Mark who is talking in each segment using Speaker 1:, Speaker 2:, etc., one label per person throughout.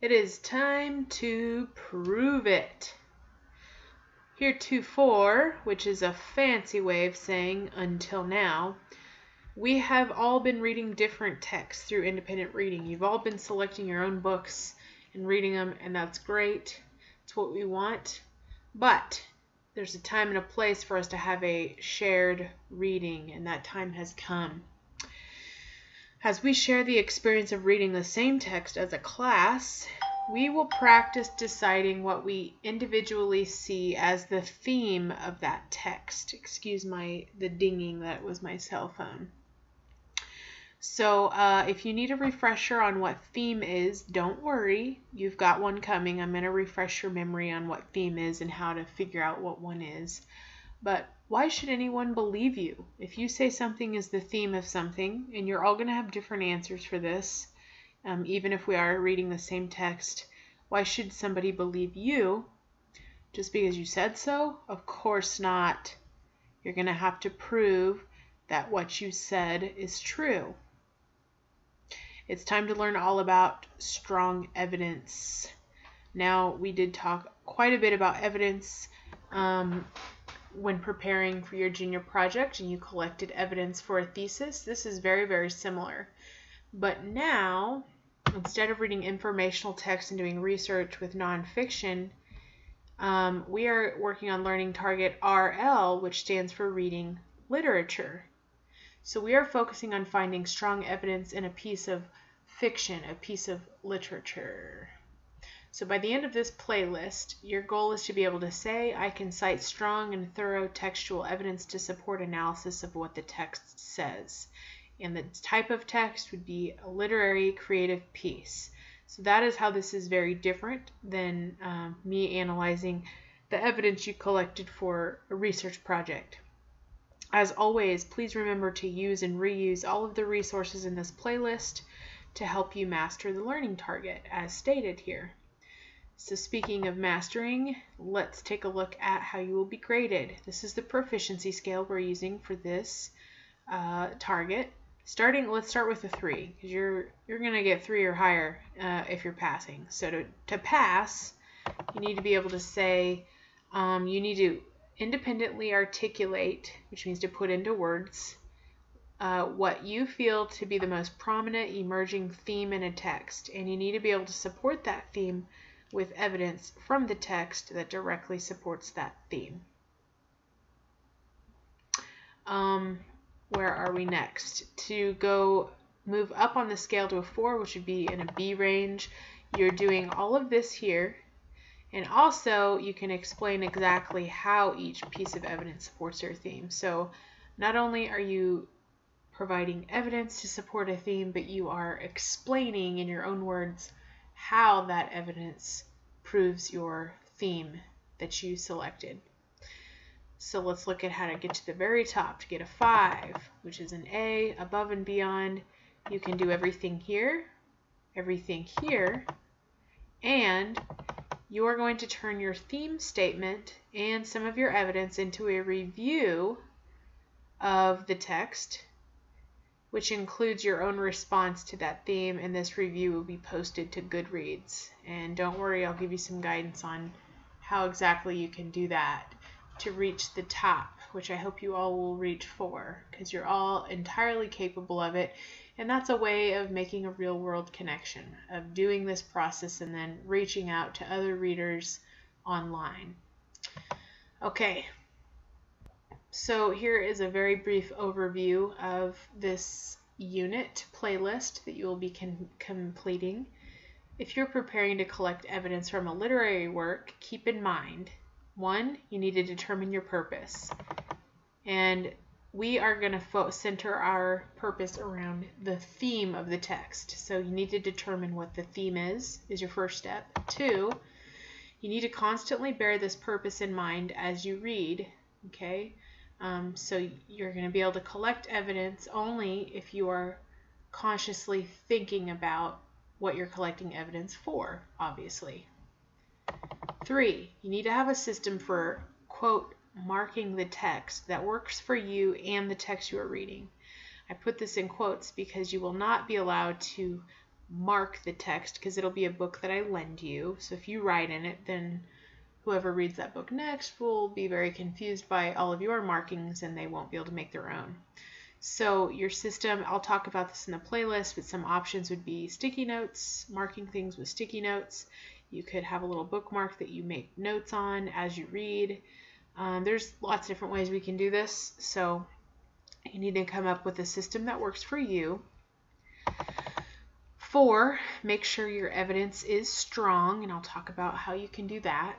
Speaker 1: It is time to prove it. Heretofore, which is a fancy way of saying until now, we have all been reading different texts through independent reading. You've all been selecting your own books and reading them, and that's great. It's what we want. But there's a time and a place for us to have a shared reading, and that time has come. As we share the experience of reading the same text as a class, we will practice deciding what we individually see as the theme of that text. Excuse the dinging, that was my cell phone. So if you need a refresher on what theme is, don't worry. You've got one coming. I'm going to refresh your memory on what theme is and how to figure out what one is. But why should anyone believe you? If you say something is the theme of something, and you're all going to have different answers for this, even if we are reading the same text, why should somebody believe you just because you said so? Of course not. You're going to have to prove that what you said is true. It's time to learn all about strong evidence. Now, we did talk quite a bit about evidence when preparing for your junior project and you collected evidence for a thesis. This is very, very similar. But now, instead of reading informational text and doing research with nonfiction, we are working on learning target RL, which stands for reading literature. So we are focusing on finding strong evidence in a piece of fiction, a piece of literature. So by the end of this playlist, your goal is to be able to say, I can cite strong and thorough textual evidence to support analysis of what the text says. And the type of text would be a literary creative piece. So that is how this is very different than me analyzing the evidence you collected for a research project. As always, please remember to use and reuse all of the resources in this playlist to help you master the learning target, as stated here. So speaking of mastering, let's take a look at how you will be graded. This is the proficiency scale we're using for this target. Let's start with a 3, because you're going to get 3 or higher if you're passing. So to pass, you need to be able to say, you need to independently articulate, which means to put into words, what you feel to be the most prominent emerging theme in a text. And you need to be able to support that theme with evidence from the text that directly supports that theme. Where are we next? To move up on the scale to a 4, which would be in a B range, you're doing all of this here. And also, you can explain exactly how each piece of evidence supports your theme. So not only are you providing evidence to support a theme, but you are explaining in your own words how that evidence proves your theme that you selected. So let's look at how to get to the very top. To get a 5, which is an A, above and beyond, you can do everything here, and you are going to turn your theme statement and some of your evidence into a review of the text, which includes your own response to that theme, and this review will be posted to Goodreads. And don't worry, I'll give you some guidance on how exactly you can do that to reach the top, which I hope you all will reach for, because you're all entirely capable of it. And that's a way of making a real-world connection, of doing this process and then reaching out to other readers online. Okay, so here is a very brief overview of this unit playlist that you will be completing. If you're preparing to collect evidence from a literary work, keep in mind, 1, you need to determine your purpose. And we are going to center our purpose around the theme of the text. So you need to determine what the theme is your first step. 2, you need to constantly bear this purpose in mind as you read. Okay, so you're going to be able to collect evidence only if you are consciously thinking about what you're collecting evidence for, obviously. 3, you need to have a system for, quote, marking the text that works for you and the text you are reading. I put this in quotes because you will not be allowed to mark the text because it'll be a book that I lend you. So if you write in it, then whoever reads that book next will be very confused by all of your markings and they won't be able to make their own. So your system, I'll talk about this in the playlist, but some options would be sticky notes, marking things with sticky notes. You could have a little bookmark that you make notes on as you read. There's lots of different ways we can do this, so you need to come up with a system that works for you. 4, make sure your evidence is strong, and I'll talk about how you can do that.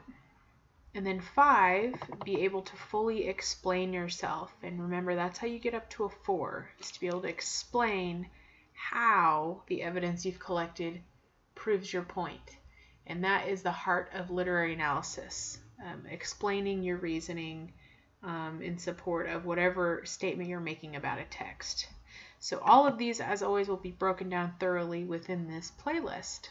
Speaker 1: And then 5, be able to fully explain yourself. And remember, that's how you get up to a 4, is to be able to explain how the evidence you've collected proves your point. And that is the heart of literary analysis, explaining your reasoning in support of whatever statement you're making about a text. So all of these, as always, will be broken down thoroughly within this playlist.